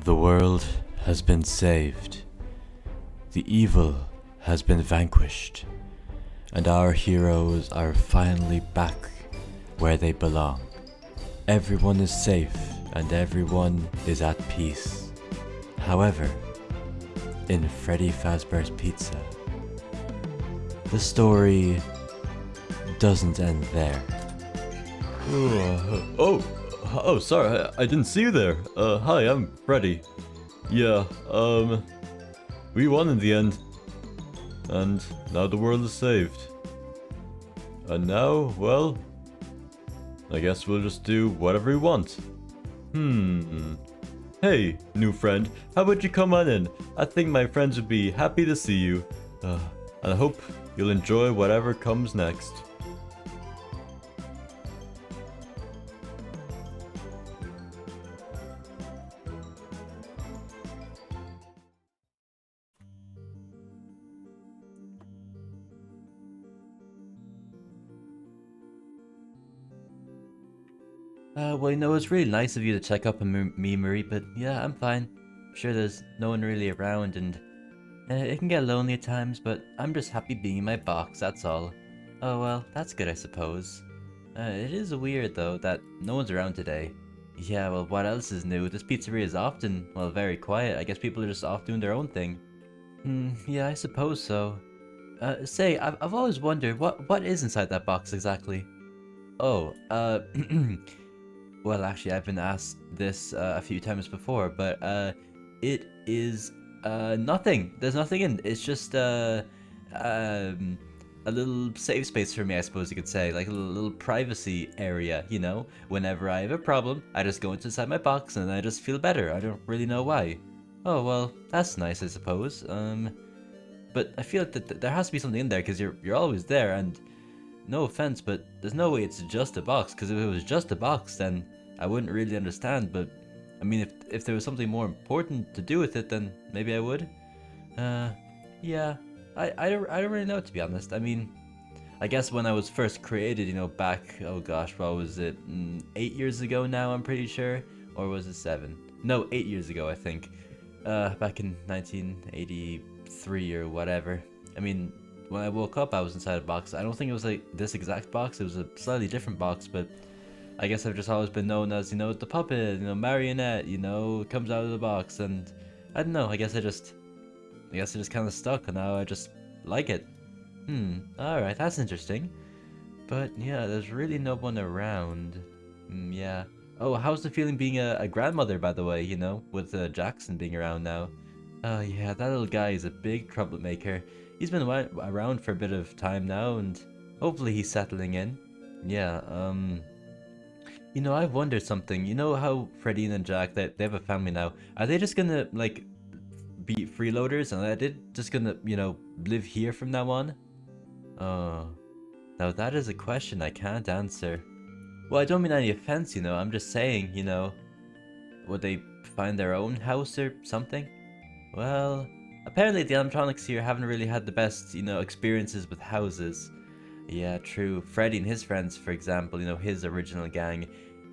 The world has been saved. The evil has been vanquished. And our heroes are finally back where they belong. Everyone is safe and everyone is at peace. However, in Freddy Fazbear's Pizza, the story doesn't end there. Oh, sorry, I didn't see you there. Hi, I'm Freddy. Yeah, we won in the end. And now the world is saved. And now, well, I guess we'll just do whatever we want. Hey, new friend, how about you come on in? I think my friends would be happy to see you. And I hope you'll enjoy whatever comes next. Well, it's really nice of you to check up on me, Marie, but yeah, I'm fine. Sure, there's no one really around, and it can get lonely at times, but I'm just happy being in my box, that's all. Oh well, that's good, I suppose. It is weird, though, that no one's around today. Yeah, well, what else is new? This pizzeria is often, well, very quiet. I guess people are just off doing their own thing. Yeah, I suppose so. Say, I've always wondered, what is inside that box exactly? Oh, well, actually, I've been asked this a few times before, but it is nothing. There's nothing in. It's just a little safe space for me, I suppose you could say, like a little privacy area. Whenever I have a problem, I just go inside my box and I just feel better. I don't really know why. Oh well, that's nice, I suppose. But I feel like that there has to be something in there because you're always there, and no offense, but there's no way it's just a box. Because if it was just a box, then I wouldn't really understand. But I mean, if there was something more important to do with it, then maybe I would. Yeah, I don't really know, to be honest. I mean, I guess when I was first created, back, oh gosh, what was it, 8 years ago now, I'm pretty sure, or was it 7? No, 8 years ago, I think. Back in 1983 or whatever. I mean, when I woke up, I was inside a box. I don't think it was like this exact box. It was a slightly different box, but I guess I've just always been known as, the puppet, marionette, comes out of the box, and I don't know. I guess it just kind of stuck, and now I just like it. Alright, that's interesting. But yeah, there's really no one around. Yeah. Oh, how's the feeling being a grandmother, by the way, with Jackson being around now? Oh yeah, that little guy is a big troublemaker. He's been around for a bit of time now, and hopefully he's settling in. Yeah, I've wondered something. You know how Freddy and Jack, they have a family now. Are they just gonna, like, be freeloaders, and are they just gonna, live here from now on? Oh, now that is a question I can't answer. Well, I don't mean any offense, I'm just saying, would they find their own house or something? Well, apparently the animatronics here haven't really had the best, experiences with houses. Yeah, true. Freddy and his friends, for example, his original gang,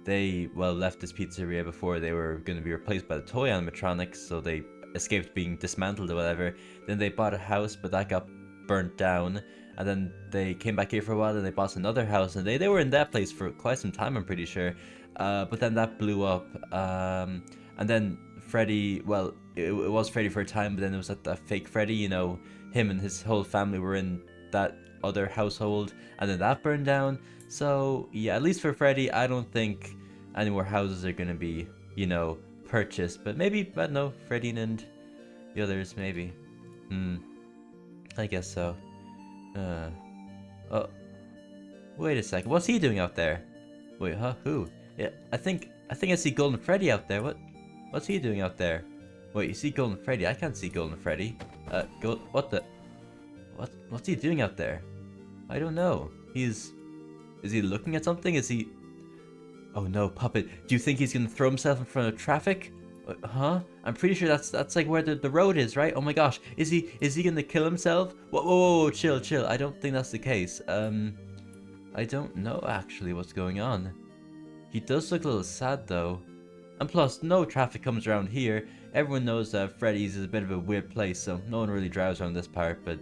they, well, left this pizzeria before they were going to be replaced by the toy animatronics, so they escaped being dismantled or whatever. Then they bought a house, but that got burnt down. And then they came back here for a while, and they bought another house, and they were in that place for quite some time, I'm pretty sure. But then that blew up. And then Freddy, well, it was Freddy for a time, but then it was that fake Freddy, him and his whole family were in that other household, and then that burned down. So yeah, at least for Freddy, I don't think any more houses are gonna be, purchased. But maybe, I don't know, Freddy and the others, maybe. I guess so. Oh, wait a second, what's he doing out there? Wait, huh? Who? Yeah, I think I see Golden Freddy out there. What's he doing out there? Wait, you see Golden Freddy? I can't see Golden Freddy. What's he doing out there? I don't know. Is he looking at something? Is he... Oh no, Puppet. Do you think he's gonna throw himself in front of traffic? Huh? I'm pretty sure that's like where the road is, right? Oh my gosh. Is he gonna kill himself? Whoa, chill. I don't think that's the case. I don't know actually what's going on. He does look a little sad though. And plus, no traffic comes around here. Everyone knows that Freddy's is a bit of a weird place, so no one really drives around this part, but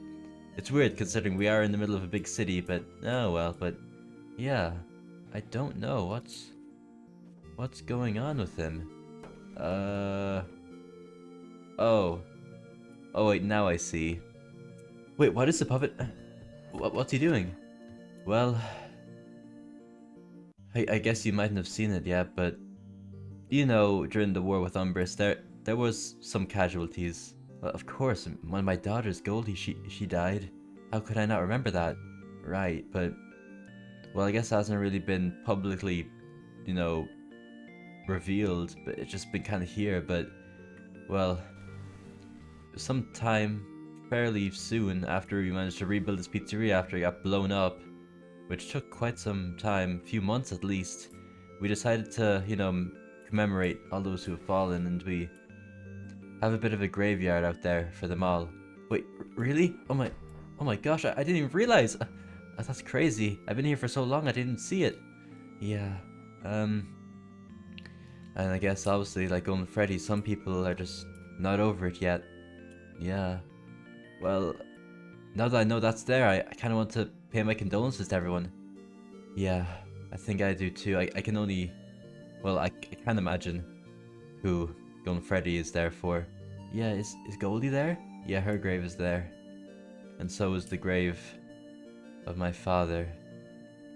it's weird considering we are in the middle of a big city, but oh well, but yeah, I don't know what's going on with him. Oh wait, now I see. Wait, what is the puppet? What's he doing? Well, I guess you mightn't have seen it yet, but you know, during the war with Umbrus, there was some casualties. Well, of course, when my daughter's Goldie, she died. How could I not remember that? Right, but well, I guess it hasn't really been publicly, you know, revealed, but it's just been kind of here. But well, sometime fairly soon after we managed to rebuild this pizzeria after it got blown up, which took quite some time, a few months at least, we decided to, you know, commemorate all those who have fallen, and we have a bit of a graveyard out there for them all. Wait, really? Oh my gosh, I didn't even realize. That's crazy. I've been here for so long I didn't see it. Yeah, and I guess obviously like Golden Freddy, some people are just not over it yet. Yeah. Well, now that I know that's there, I kind of want to pay my condolences to everyone. Yeah, I think I do too. I can only, well, I can't imagine who Golden Freddy is there for. Yeah, is Goldie there? Yeah, her grave is there. And so is the grave of my father.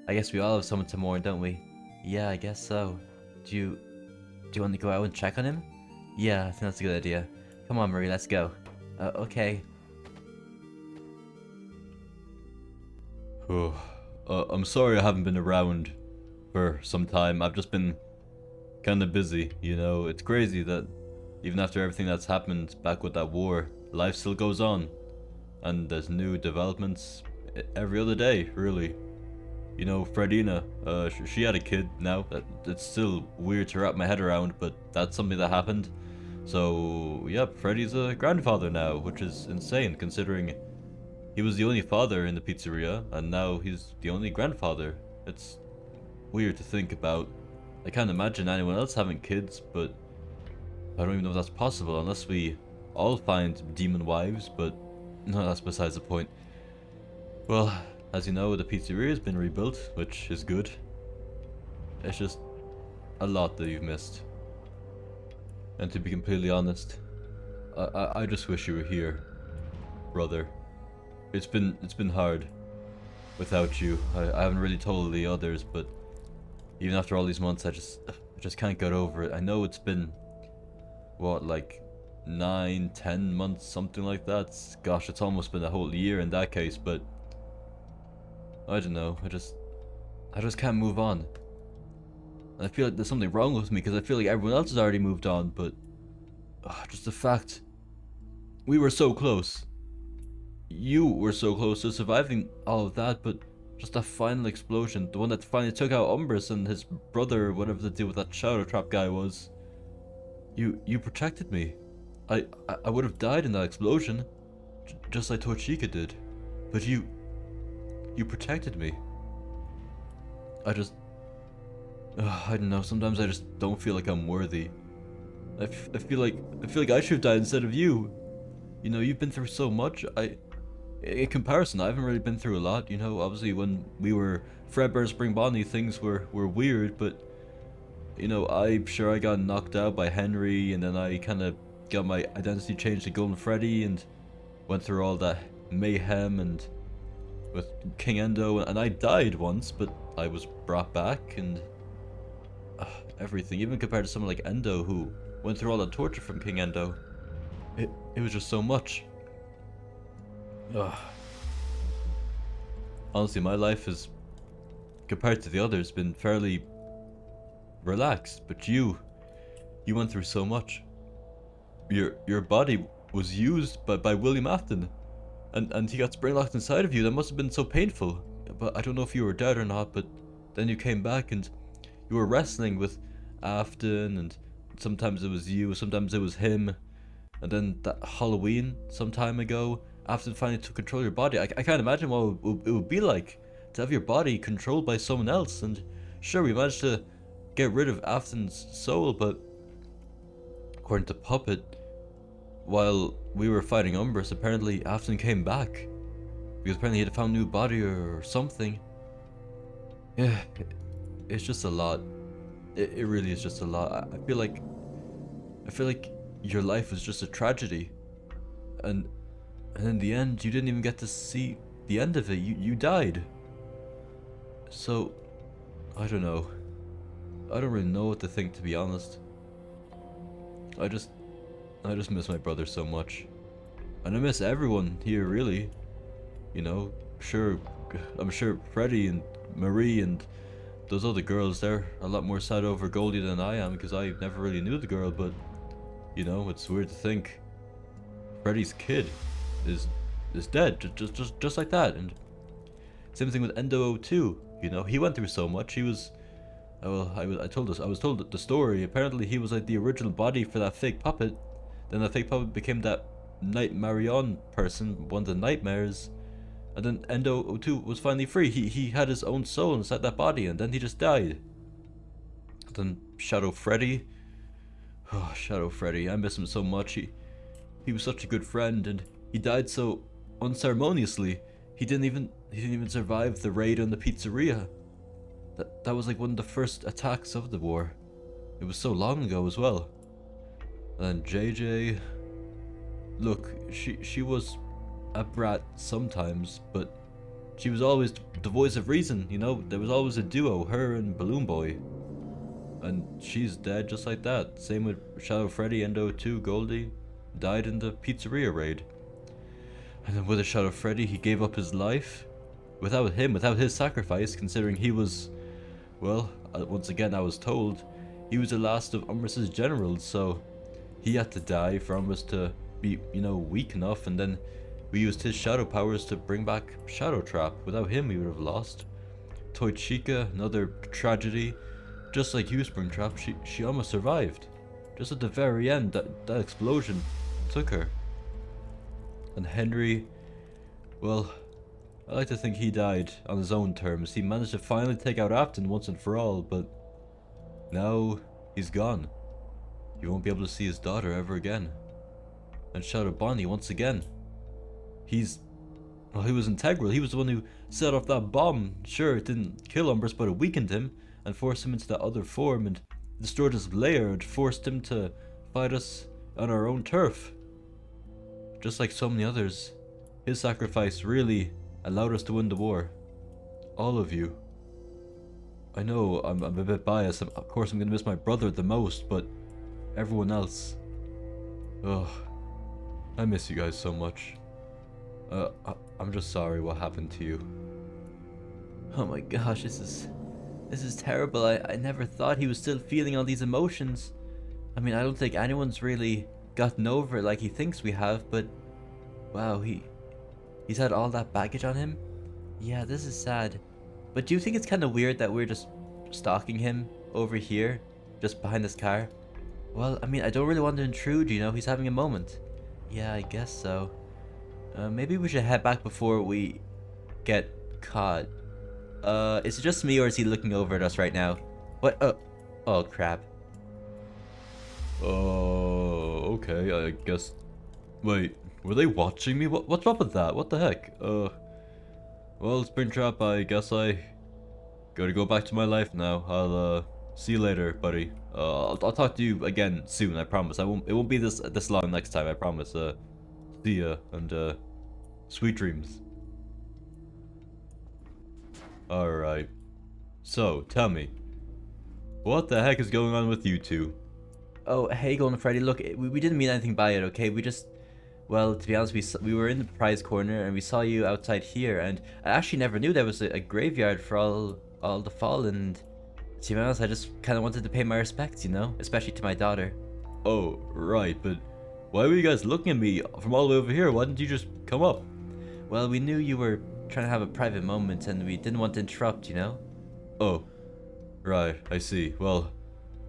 I guess we all have someone to mourn, don't we? Yeah, I guess so. Do you want to go out and check on him? Yeah, I think that's a good idea. Come on, Marie, let's go. Okay. I'm sorry I haven't been around for some time. I've just been kind of busy, you know. It's crazy that even after everything that's happened back with that war, life still goes on. And there's new developments every other day, really. You know, Fredina, she had a kid now. It's still weird to wrap my head around, but that's something that happened. So, yep, Freddy's a grandfather now, which is insane considering he was the only father in the pizzeria, and now he's the only grandfather. It's weird to think about. I can't imagine anyone else having kids, but I don't even know if that's possible unless we all find demon wives, but no, that's besides the point. Well, as you know, the pizzeria has been rebuilt, which is good. It's just a lot that you've missed. And to be completely honest, I just wish you were here, brother. It's been hard without you. I haven't really told the others, but even after all these months, I just can't get over it. I know it's been what, like 9-10 months, something like that. Gosh, it's almost been a whole year in that case, but I don't know. I just can't move on. And I feel like there's something wrong with me because I feel like everyone else has already moved on, but just the fact we were so close. You were so close to surviving all of that, but just that final explosion, the one that finally took out Umbrus and his brother, whatever the deal with that shadow trap guy was. You protected me. I would have died in that explosion, just like Torchica did, but you protected me. I don't know. Sometimes I just don't feel like I'm worthy. I feel like I should have died instead of you. You know, you've been through so much. In comparison, I haven't really been through a lot. You know, obviously when we were Fredbear Spring Bonnie, things were weird, but you know, I'm sure I got knocked out by Henry, and then I kind of got my identity changed to Golden Freddy, and went through all that mayhem and with King Endo, and I died once, but I was brought back, and everything, even compared to someone like Endo who went through all the torture from King Endo, it was just so much. Honestly, my life is, compared to the others, been fairly relaxed, but you went through so much. Your body was used by William Afton, and he got spring locked inside of you. That must have been so painful. But I don't know if you were dead or not, but then you came back and you were wrestling with Afton, and sometimes it was you, sometimes it was him. And then that Halloween some time ago, Afton finally took control of your body. I can't imagine what it would be like to have your body controlled by someone else. And sure, we managed to get rid of Afton's soul, but according to Puppet, while we were fighting Umbrus, apparently Afton came back. Because apparently he had found a new body or something. Yeah, it's just a lot. It really is just a lot. I feel like your life was just a tragedy. And in the end, you didn't even get to see the end of it. You died. So, I don't know. I don't really know what to think, to be honest. I just miss my brother so much. And I miss everyone here, really. You know, I'm sure Freddie and Marie and those other girls, they're a lot more sad over Goldie than I am, because I never really knew the girl, but, you know, it's weird to think Freddie's kid is dead, just like that. And same thing with Endo 2, you know, he went through so much. He was, I was told the story. Apparently he was like the original body for that fake puppet. Then that fake puppet became that Night Marion person, one of the nightmares. And then Endo 2 was finally free. He had his own soul inside that body, and then he just died. Then Shadow Freddy. Oh, Shadow Freddy, I miss him so much. He was such a good friend, and he died so unceremoniously. He didn't even survive the raid on the pizzeria. That was like one of the first attacks of the war. It was so long ago as well. And JJ, look, she was a brat sometimes, but she was always the voice of reason, you know. There was always a duo, her and Balloon Boy. And she's dead just like that. Same with Shadow Freddy, Endo 2, Goldie died in the pizzeria raid. And then with the Shadow Freddy, he gave up his life. Without his sacrifice, considering he was, well, once again I was told, he was the last of Umbrus's generals, so he had to die for Umbrus to be, you know, weak enough, and then we used his shadow powers to bring back Shadow Trap. Without him, we would have lost. Toy Chica, another tragedy. Just like you, Springtrap, she almost survived. Just at the very end, that explosion took her. And Henry, well, I like to think he died on his own terms. He managed to finally take out Afton once and for all, but now he's gone. He won't be able to see his daughter ever again. And Shadow Bonnie, once again, he was integral. He was the one who set off that bomb. Sure, it didn't kill Umbrus, but it weakened him and forced him into that other form and destroyed his lair and forced him to fight us on our own turf. Just like so many others, his sacrifice really allowed us to win the war. All of you. I know I'm a bit biased. Of course I'm gonna miss my brother the most, but everyone else. Ugh. I miss you guys so much. I'm just sorry what happened to you. Oh my gosh, this is terrible. I never thought he was still feeling all these emotions. I mean, I don't think anyone's really gotten over it like he thinks we have, but wow, he's had all that baggage on him. Yeah, this is sad. But do you think it's kind of weird that we're just stalking him over here, just behind this car? Well, I mean, I don't really want to intrude, you know, he's having a moment. Yeah, I guess so. Maybe we should head back before we get caught. Is it just me or is he looking over at us right now? What? Oh crap. Okay, I guess. Wait, were they watching me? What's up with that? What the heck? Well, Springtrap, I guess I gotta go back to my life now. I'll, see you later, buddy. I'll talk to you again soon, I promise. It won't be this long next time, I promise. See ya, and, sweet dreams. Alright. So, tell me, what the heck is going on with you two? Oh, hey, Golden Freddy, look, we didn't mean anything by it, okay? We just, well, to be honest, we were in the prize corner and we saw you outside here, and I actually never knew there was a graveyard for all the fallen, and to be honest, I just kind of wanted to pay my respects, you know? Especially to my daughter. Oh, right, but why were you guys looking at me from all the way over here? Why didn't you just come up? Well, we knew you were trying to have a private moment and we didn't want to interrupt, you know? Oh, right, I see. Well,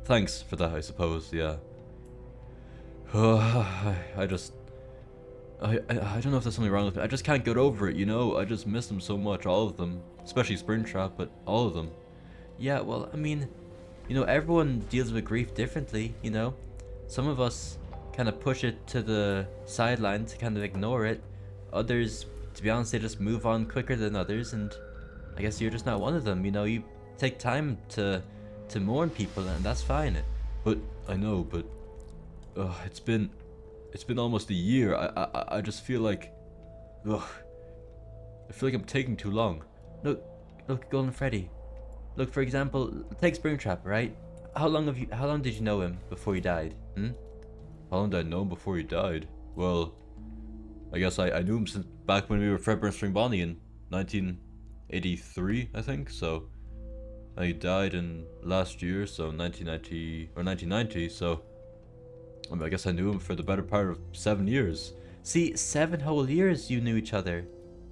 thanks for that, I suppose, yeah. I don't know if there's something wrong with me. I just can't get over it, you know? I just miss them so much, all of them. Especially Springtrap, but all of them. Yeah, well, I mean, you know, everyone deals with grief differently, you know? Some of us kind of push it to the sideline to kind of ignore it. Others, to be honest, they just move on quicker than others, and I guess you're just not one of them. You know, you take time to mourn people, and that's fine. But I know, but it's been almost a year. I just feel like, ugh, I feel like I'm taking too long. Look, Golden Freddy. Look, for example, take Springtrap, right? How long did you know him before he died? How long did I know him before he died? Well, I guess I knew him since back when we were Fredbear and Spring Bonnie in 1983, I think. So he died in last year, so 1990. So I mean, I guess I knew him for the better part of 7 years. See, 7 whole years you knew each other.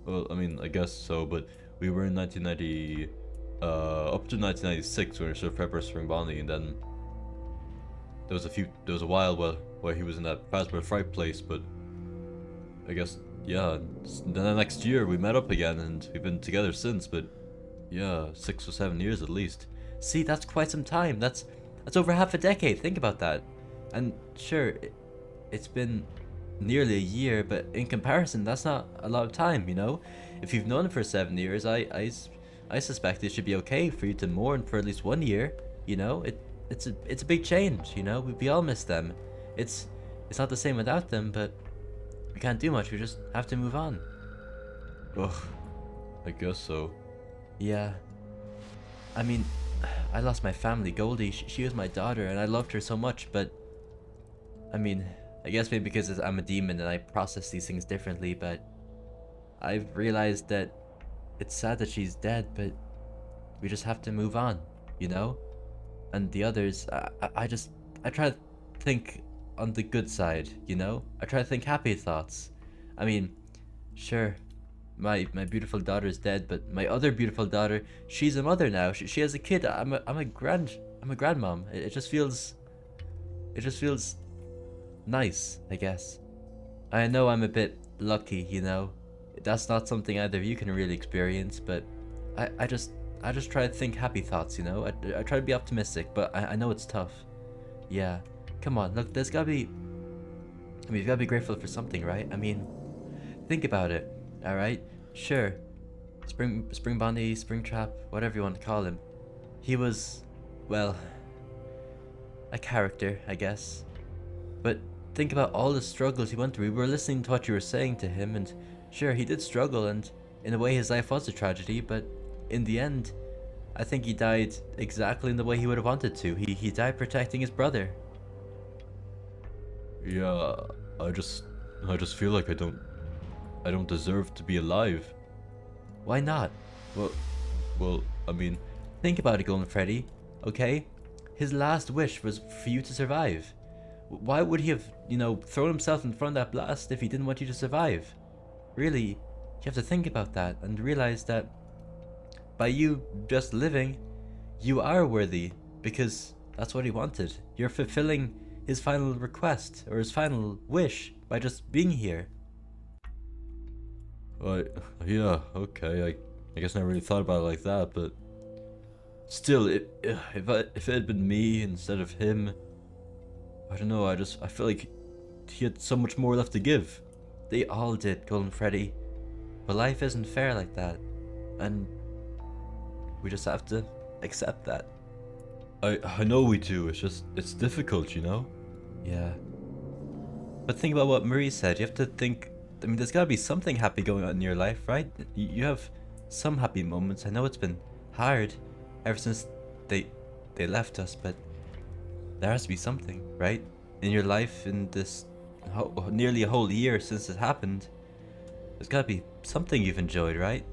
Well, I mean, I guess so, but we were in 1990, up to 1996 when we were still Fredbear and Spring Bonnie, and then there was a while where he was in that Fazbear Fright place, but I guess, yeah, then the next year we met up again and we've been together since, but yeah, 6 or 7 years at least. See, that's quite some time. That's over half a decade. Think about that. And sure, it's been nearly a year, but in comparison, that's not a lot of time, you know? If you've known him for 7 years, I suspect it should be okay for you to mourn for at least 1 year, you know? It's a big change, you know? We all miss them. It's not the same without them, but we can't do much. We just have to move on. Ugh, I guess so. Yeah. I mean, I lost my family. Goldie, she was my daughter, and I loved her so much, but I mean, I guess maybe because I'm a demon and I process these things differently, but I've realized that it's sad that she's dead, but we just have to move on, you know? And the others, I try to think on the good side, you know? I try to think happy thoughts. I mean, sure, my beautiful daughter's dead, but my other beautiful daughter, she's a mother now. She has a kid. I'm a grandmom. It just feels nice, I guess. I know I'm a bit lucky, you know. That's not something either of you can really experience, but I just try to think happy thoughts, you know. I try to be optimistic, but I know it's tough. Yeah. Come on, look, there's gotta be, I mean, you've gotta be grateful for something, right? I mean, think about it, alright? Sure, Spring Bonnie, Springtrap, whatever you want to call him. He was, well, a character, I guess. But think about all the struggles he went through. We were listening to what you were saying to him, and sure, he did struggle, and in a way his life was a tragedy, but in the end, I think he died exactly in the way he would have wanted to. He died protecting his brother. Yeah, I just feel like I don't deserve to be alive. Why not? Well, I mean, think about it, Golden Freddy, okay? His last wish was for you to survive. Why would he have, you know, thrown himself in front of that blast if he didn't want you to survive? Really, you have to think about that and realize that by you just living, you are worthy, because that's what he wanted. You're fulfilling his final request, or his final wish, by just being here. Yeah, okay, I guess I never really thought about it like that, but still, if it had been me instead of him, I don't know, I feel like he had so much more left to give. They all did, Golden Freddy. But life isn't fair like that, and we just have to accept that. I know we do, it's difficult, you know? Yeah. But think about what Marie said. You have to think, I mean, there's gotta be something happy going on in your life, right? You have some happy moments. I know it's been hard ever since they left us, but there has to be something, right? In your life, in this nearly a whole year since it happened, there's gotta be something you've enjoyed, right?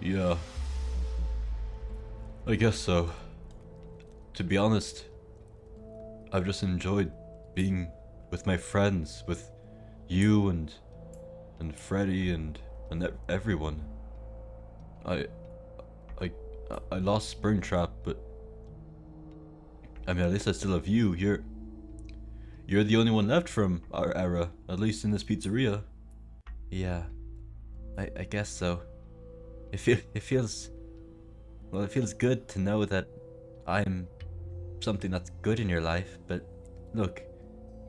Yeah, I guess so. To be honest, I've just enjoyed being with my friends, with you and Freddy and everyone. I lost Springtrap, but I mean, at least I still have you. You're the only one left from our era, at least in this pizzeria. Yeah, I guess so. It feels well. It feels good to know that I'm something that's good in your life. But look,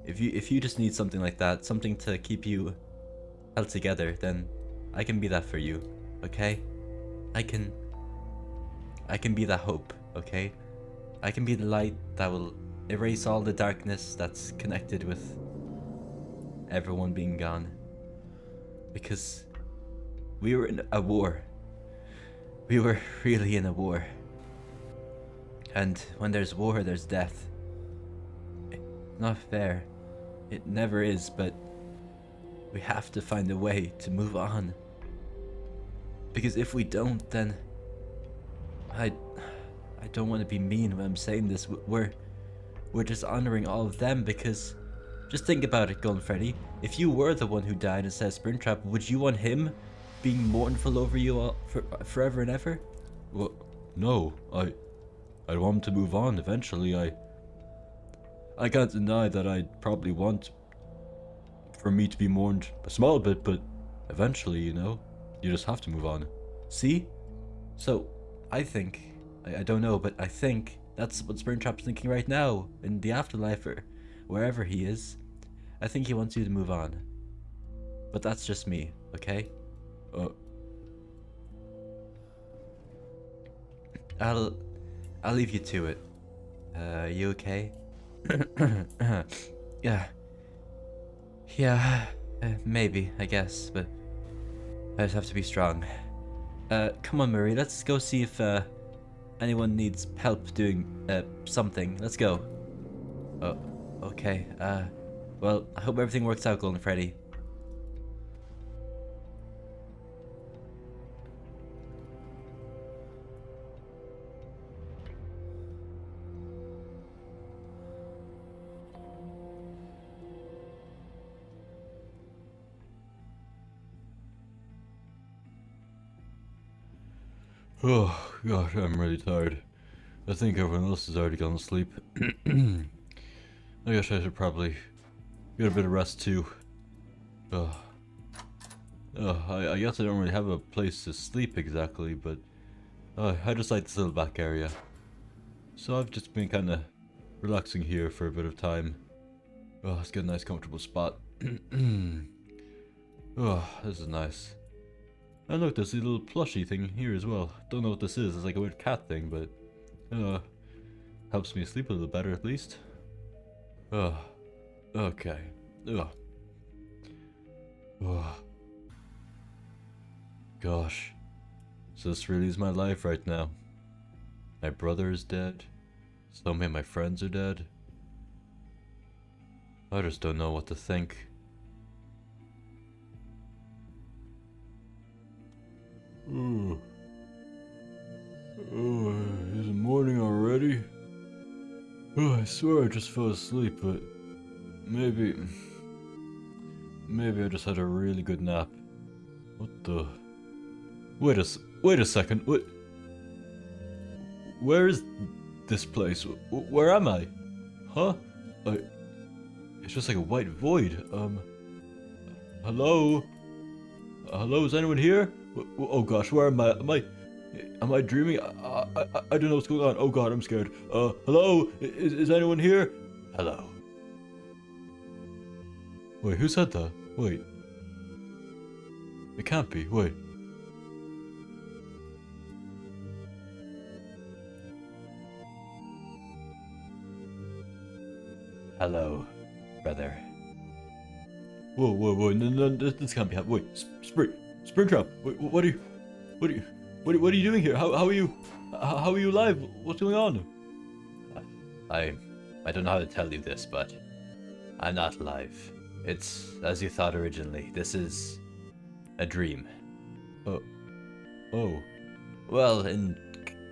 if you just need something like that, something to keep you held together, then I can be that for you. Okay? I can be that hope. Okay? I can be the light that will erase all the darkness that's connected with everyone being gone. Because we were in a war. We were really in a war. And when there's war, there's death. It's not fair. It never is, but we have to find a way to move on. Because if we don't, then I don't want to be mean when I'm saying this. We're just honoring all of them because just think about it, Golden Freddy. If you were the one who died instead of Springtrap, would you want him being mournful over you all forever and ever? Well, no, I'd want him to move on eventually. I can't deny that I'd probably want for me to be mourned a small bit, but eventually, you know, you just have to move on. See? So, I think, I don't know, but I think that's what Springtrap's thinking right now, in the afterlife or wherever he is. I think he wants you to move on. But that's just me, okay? I'll leave you to it. You okay? Yeah. Yeah, maybe, I guess, but I just have to be strong. Come on, Marie, let's go see if, anyone needs help doing, something. Let's go. Oh, okay, well, I hope everything works out, Golden Freddy. Oh, God, I'm really tired. I think everyone else has already gone to sleep. I guess I should probably get a bit of rest too. I guess I don't really have a place to sleep exactly, but I just like this little back area. So I've just been kind of relaxing here for a bit of time. Oh, let's get a nice comfortable spot. Oh, this is nice. And look, there's a little plushie thing here as well. Don't know what this is. It's like a weird cat thing, but helps me sleep a little better at least. Okay. Gosh. So this really is my life right now. My brother is dead. So many of my friends are dead. I just don't know what to think. Is it morning already? I swear I just fell asleep, but maybe I just had a really good nap. What the? Wait a second. What? Where is this place? Where am I? Huh? It's just like a white void. Hello? Hello? Is anyone here? Oh gosh, where am I? Am I dreaming? I don't know what's going on. Oh god, I'm scared. Hello? Is anyone here? Hello. Wait, who said that? Wait. It can't be. Wait. Hello, brother. Whoa, no, this can't be happening. Wait, Springtrap. Wait, what are you doing here? How are you alive? What's going on? I don't know how to tell you this, but I'm not alive. It's as you thought originally. This is a dream. Oh. Well, in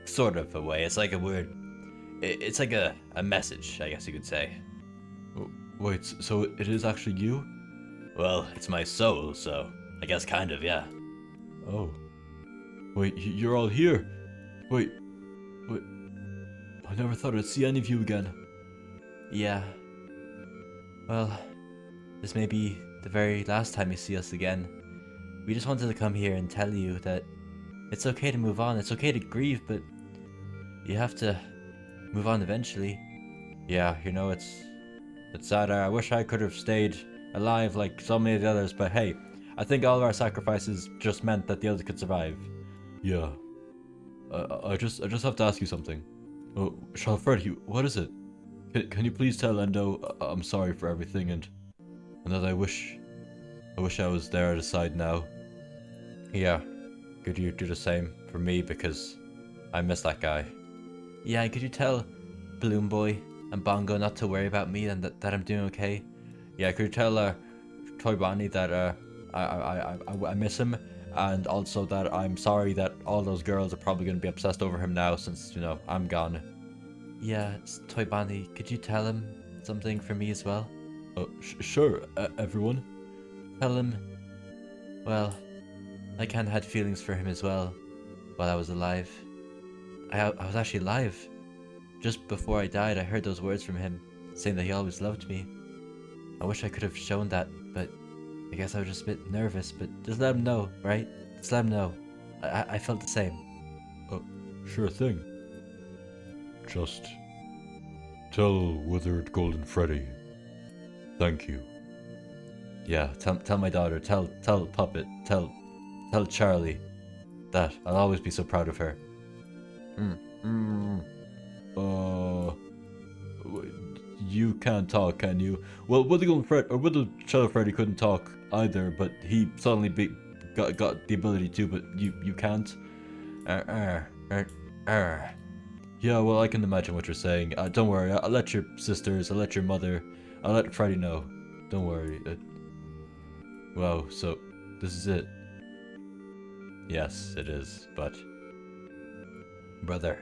sort of a way. It's like a weird... It's like a message, I guess you could say. Wait, so it is actually you? Well, it's my soul, so I guess kind of, yeah. Oh. Wait, you're all here? Wait. I never thought I'd see any of you again. Yeah. Well, this may be the very last time you see us again. We just wanted to come here and tell you that it's okay to move on. It's okay to grieve, but you have to move on eventually. Yeah, you know, it's sad. I wish I could have stayed alive like so many of the others, but hey, I think all of our sacrifices just meant that the others could survive. Yeah. I just have to ask you something. Oh, Freddy, what is it? Can you please tell Endo I'm sorry for everything and that I wish I was there at his side now. Yeah, could you do the same for me, because I miss that guy. Yeah, and could you tell Balloon Boy and Bongo not to worry about me and that I'm doing okay? Yeah, could you tell Toy Bonnie that I miss him, and also that I'm sorry that all those girls are probably going to be obsessed over him now since, you know, I'm gone. Yeah, Toy Bonnie, could you tell him something for me as well? Sure, everyone. Tell him, well, I kinda had feelings for him as well while I was alive. I was actually alive. Just before I died, I heard those words from him, saying that he always loved me. I wish I could have shown that, but I guess I was just a bit nervous, but just let him know, right? Just let him know. I felt the same. Sure thing. Just tell Withered Golden Freddy. Thank you. Yeah, tell my daughter, tell Puppet, tell Charlie that I'll always be so proud of her. You can't talk, can you? Well, Withered Shadow Freddy couldn't talk either, but he suddenly got the ability to, but you can't. Yeah, well, I can imagine what you're saying. Don't worry, I'll let your sisters, I'll let your mother, I'll let Freddy know. Don't worry. Wow, so this is it. Yes, it is, but... Brother,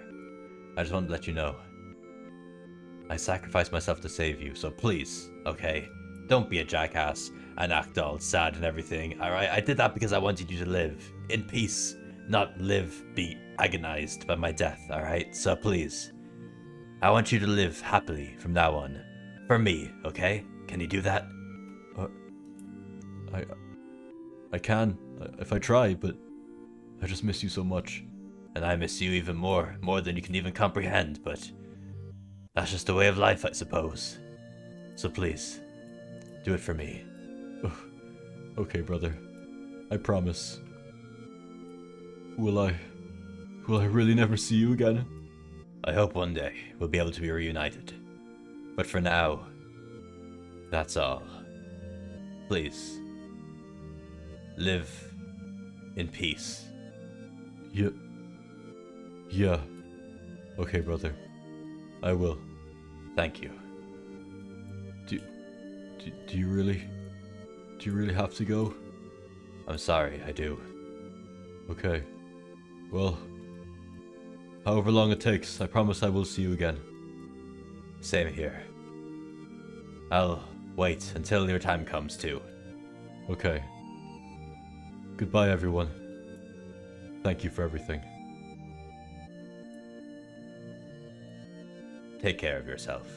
I just wanted to let you know. I sacrificed myself to save you, so please, okay? Don't be a jackass and act all sad and everything, alright? I did that because I wanted you to live in peace, not be agonized by my death, alright? So please, I want you to live happily from now on. For me, okay? Can you do that? I can, if I try, but I just miss you so much. And I miss you even more than you can even comprehend, but that's just the way of life, I suppose. So please, do it for me. Okay, brother. I promise. Will I really never see you again? I hope one day we'll be able to be reunited. But for now, that's all. Please, live in peace. Yeah. Okay, brother. I will. Thank you. Do you really have to go? I'm sorry, I do. Okay. Well, however long it takes, I promise I will see you again. Same here. I'll wait until your time comes too. Okay. Goodbye, everyone. Thank you for everything. Take care of yourself.